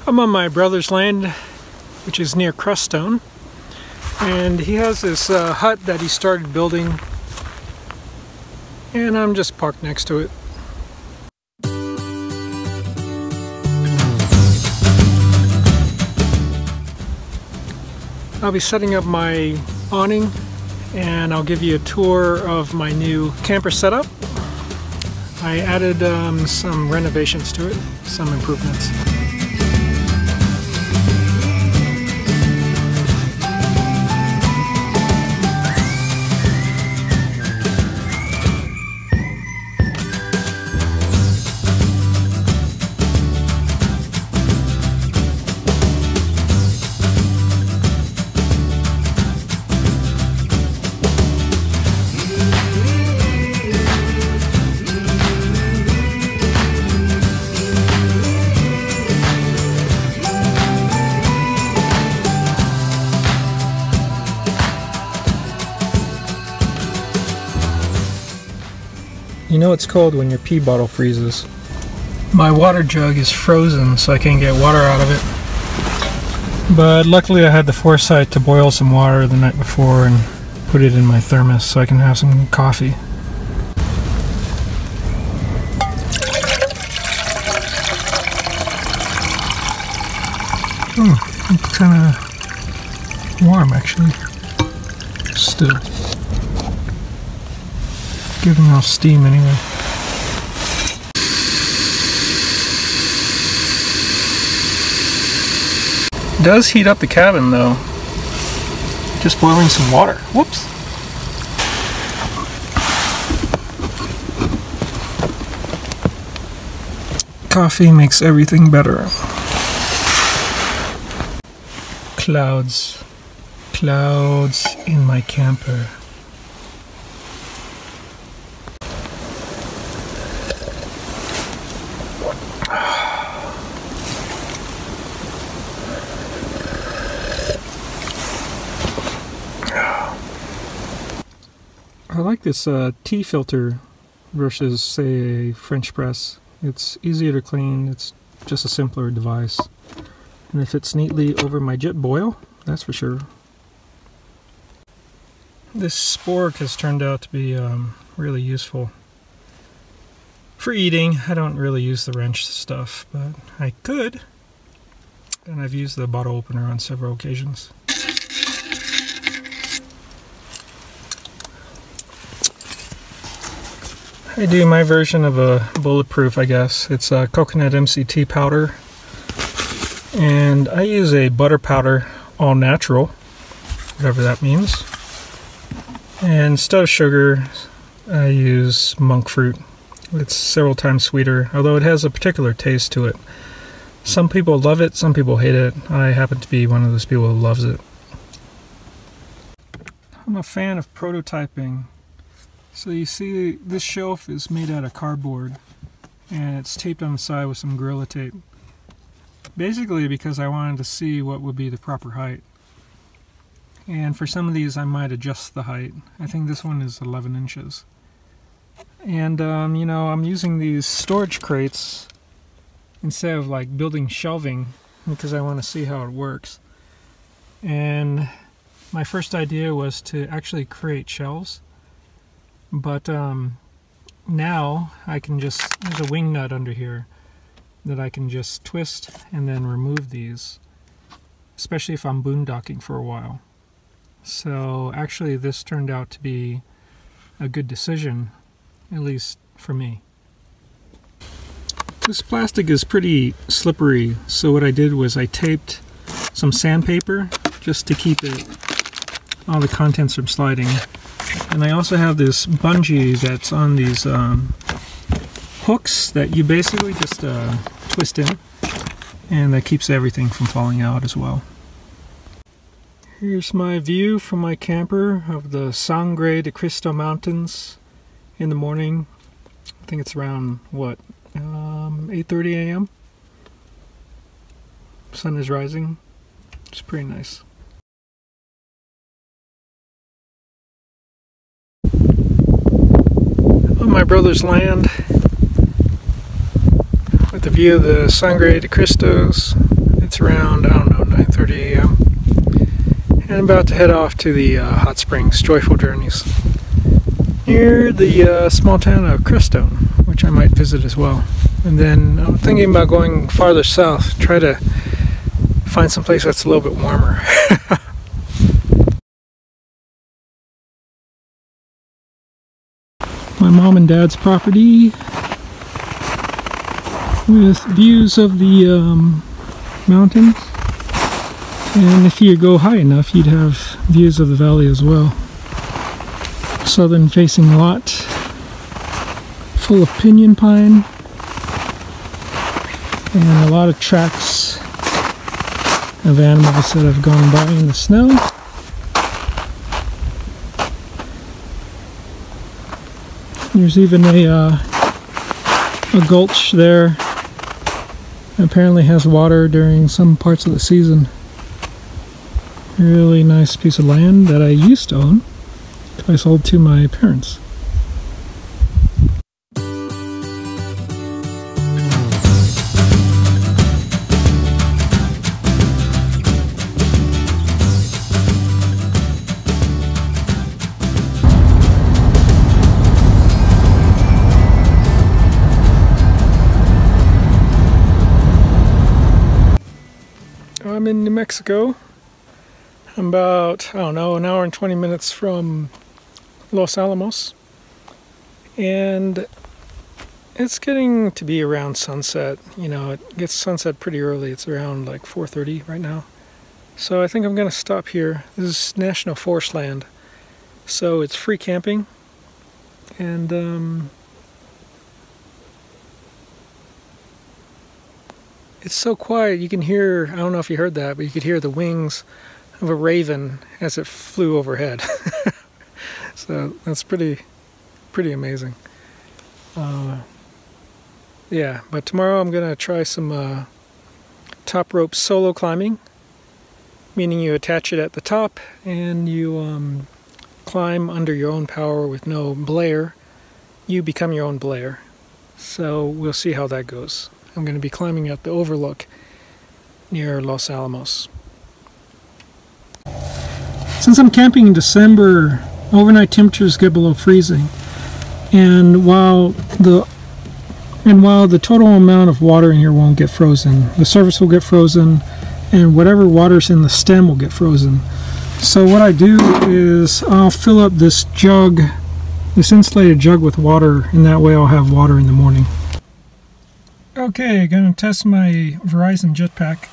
I'm on my brother's land, which is near Crestone, and he has this hut that he started building, and I'm just parked next to it. I'll be setting up my awning, and I'll give you a tour of my new camper setup. I added some renovations to it, some improvements. You know it's cold when your pee bottle freezes. My water jug is frozen, so I can't get water out of it. But luckily I had the foresight to boil some water the night before and put it in my thermos so I can have some coffee. It's kind of warm actually. Still. Giving off steam anyway. It does heat up the cabin though. Just boiling some water. Whoops. Coffee makes everything better. Clouds. Clouds in my camper. I like this tea filter versus, say, a French press. It's easier to clean, it's just a simpler device. And it fits neatly over my jet boil, that's for sure. This spork has turned out to be really useful. For eating, I don't really use the wrench stuff, but I could. And I've used the bottle opener on several occasions. I do my version of a bulletproof, I guess. It's a coconut MCT powder, and I use a butter powder, all natural, whatever that means. And instead of sugar, I use monk fruit. It's several times sweeter, although it has a particular taste to it. Some people love it, some people hate it. I happen to be one of those people who loves it. I'm a fan of prototyping. So you see this shelf is made out of cardboard and it's taped on the side with some Gorilla Tape. Basically because I wanted to see what would be the proper height. And for some of these I might adjust the height. I think this one is 11 inches. And you know, I'm using these storage crates instead of like building shelving because I want to see how it works. And my first idea was to actually create shelves. But now I can just, there's a wing nut under here that I can just twist and then remove these, especially if I'm boondocking for a while. So actually this turned out to be a good decision, at least for me. This plastic is pretty slippery, so what I did was I taped some sandpaper just to keep all the contents from sliding. And I also have this bungee that's on these hooks that you basically just twist in, and that keeps everything from falling out as well. Here's my view from my camper of the Sangre de Cristo Mountains in the morning. I think it's around, what, 8:30 a.m. Sun is rising. It's pretty nice. On my brother's land, with the view of the Sangre de Cristos, It's around, I don't know, 9:30 a.m. And I'm about to head off to the hot springs, Joyful Journeys, near the small town of Crestone, which I might visit as well. And then I'm thinking about going farther south, try to find some place that's a little bit warmer. My mom and dad's property with views of the mountains, and if you go high enough you'd have views of the valley as well. Southern facing lot full of pinyon pine and a lot of tracks of animals that have gone by in the snow. There's even a gulch there. Apparently has water during some parts of the season. Really nice piece of land that I used to own. I sold to my parents. I'm in New Mexico. I'm about, I don't know, an hour and 20 minutes from Los Alamos. And it's getting to be around sunset. You know, it gets sunset pretty early. It's around like 4:30 right now. So I think I'm going to stop here. This is National Forest land. So it's free camping. And it's so quiet, you can hear, I don't know if you heard that, but you could hear the wings of a raven as it flew overhead. So that's pretty amazing. Yeah, but tomorrow I'm going to try some top rope solo climbing, meaning you attach it at the top and you climb under your own power with no belayer. You become your own belayer. So we'll see how that goes. I'm going to be climbing at the overlook near Los Alamos. Since I'm camping in December, overnight temperatures get below freezing, and while the total amount of water in here won't get frozen, the surface will get frozen, and whatever water's in the stem will get frozen. So what I do is I'll fill up this jug, this insulated jug, with water, and that way I'll have water in the morning. Okay, gonna test my Verizon jetpack,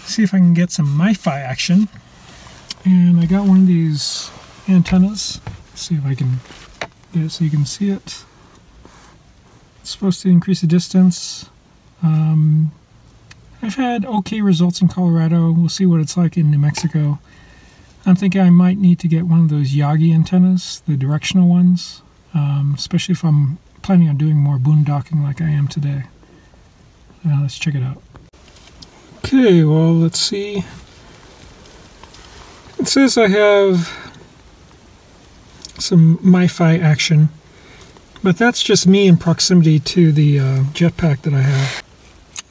see if I can get some Mifi action. And I got one of these antennas. Let's see if I can get it so you can see it. It's supposed to increase the distance. I've had okay results in Colorado. We'll see what it's like in New Mexico. I'm thinking I might need to get one of those Yagi antennas, the directional ones, especially if I'm planning on doing more boondocking like I am today. Let's check it out. Okay, well, let's see. It says I have some Mifi action, but that's just me in proximity to the jetpack that I have.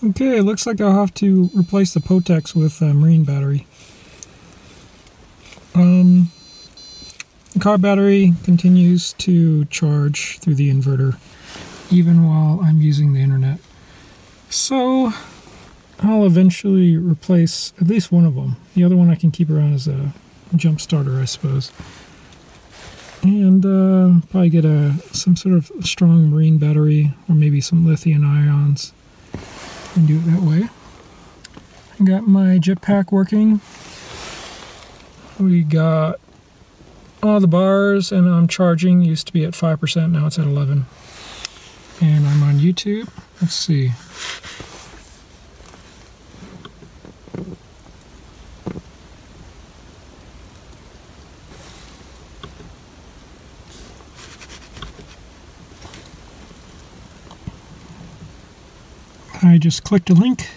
Okay, it looks like I'll have to replace the Potex with a marine battery. The car battery continues to charge through the inverter even while I'm using the internet. So I'll eventually replace at least one of them. The other one I can keep around as a jump starter, I suppose. And probably get some sort of strong marine battery, or maybe some lithium ions, and do it that way. I got my jetpack working. We got all the bars, and I'm charging. Used to be at 5%, now it's at 11%. And I'm on YouTube. Let's see. I just clicked a link.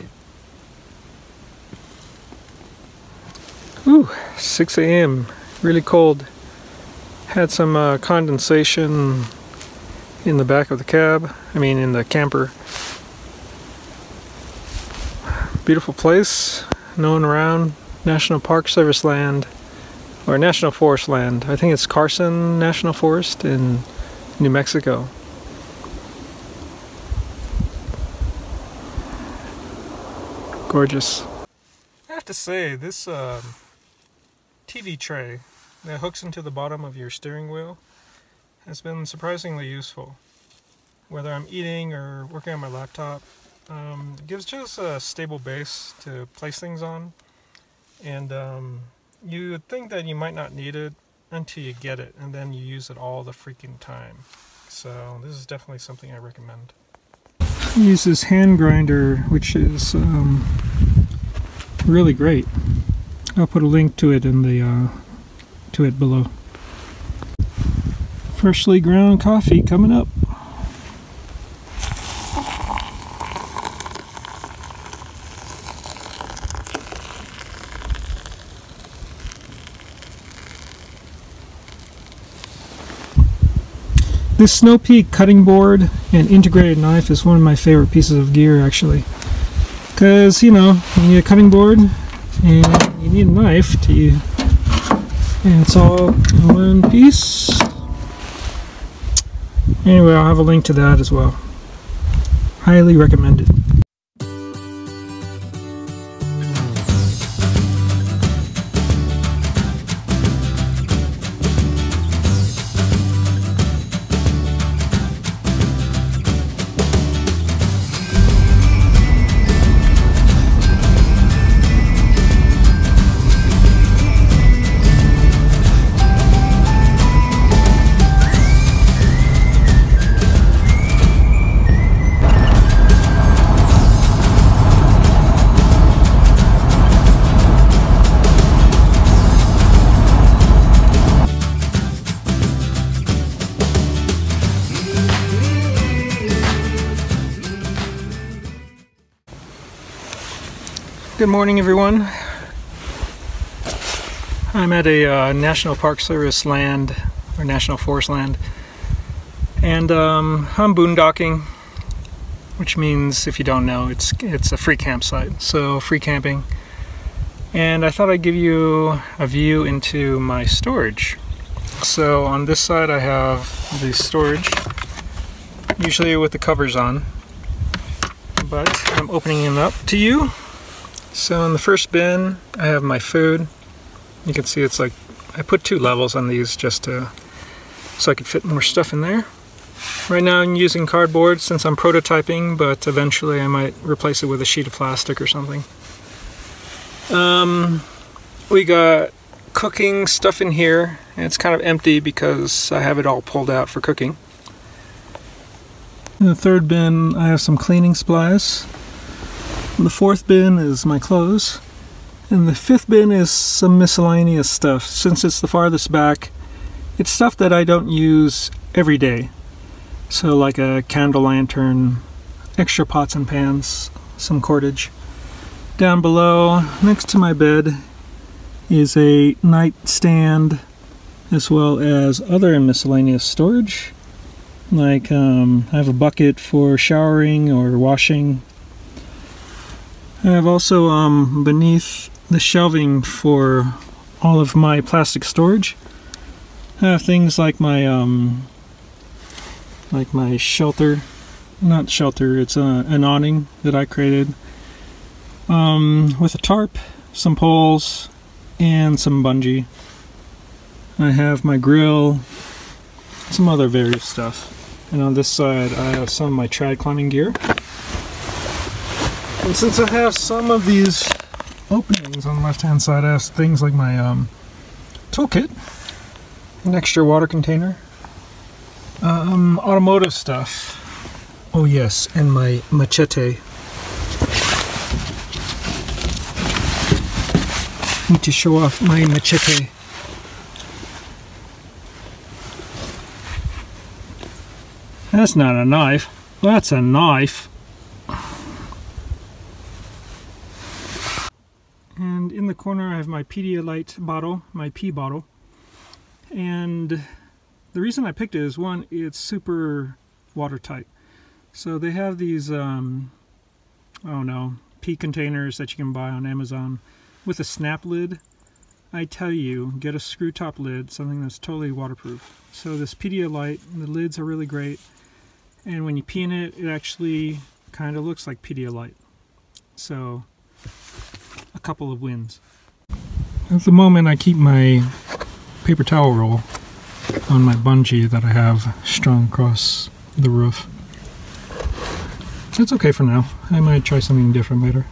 Ooh, 6 a.m. Really cold. Had some condensation in the back of the cab. I mean, in the camper. Beautiful place, no one around. National Park Service land, or National Forest land. I think it's Carson National Forest in New Mexico. Gorgeous. I have to say, this TV tray that hooks into the bottom of your steering wheel has been surprisingly useful. Whether I'm eating or working on my laptop, it gives just a stable base to place things on. And you would think that you might not need it until you get it, and then you use it all the freaking time. So this is definitely something I recommend. I use this hand grinder, which is really great. I'll put a link to it in the below. Freshly ground coffee coming up. This Snow Peak cutting board and integrated knife is one of my favorite pieces of gear, actually. Because, you know, you need a cutting board and you need a knife to, and it's all in one piece. Anyway, I'll have a link to that as well. Highly recommended. Good morning, everyone. I'm at a National Park Service land, or National Forest land, and I'm boondocking, which means, if you don't know, it's a free campsite, so free camping. And I thought I'd give you a view into my storage. So on this side I have the storage, usually with the covers on, but I'm opening them up to you. So in the first bin, I have my food. You can see it's like, I put 2 levels on these just to, so I could fit more stuff in there. Right now I'm using cardboard since I'm prototyping, but eventually I might replace it with a sheet of plastic or something. We got cooking stuff in here, and it's kind of empty because I have it all pulled out for cooking. In the third bin, I have some cleaning supplies. The fourth bin is my clothes, and the fifth bin is some miscellaneous stuff. Since it's the farthest back, it's stuff that I don't use every day. So like a candle lantern, extra pots and pans, some cordage. Down below, next to my bed, is a nightstand, as well as other miscellaneous storage. Like I have a bucket for showering or washing. I have also beneath the shelving for all of my plastic storage, I have things like my shelter, not shelter, it's an awning that I created with a tarp, some poles, and some bungee. I have my grill, some other various stuff, and on this side I have some of my trad climbing gear. And since I have some of these openings on the left hand side, I have things like my toolkit, an extra water container, automotive stuff, oh yes, and my machete. Need to show off my machete. That's not a knife, that's a knife. And in the corner I have my Pedialyte bottle, my pee bottle. And the reason I picked it is, one, it's super watertight. So they have these, I don't know, pea containers that you can buy on Amazon with a snap lid. I tell you, get a screw top lid, something that's totally waterproof. So this Pedialyte, the lids are really great, and when you pee in it, it actually kind of looks like Pedialyte. So, a couple of wins. At the moment, I keep my paper towel roll on my bungee that I have strung across the roof. That's okay for now. I might try something different later.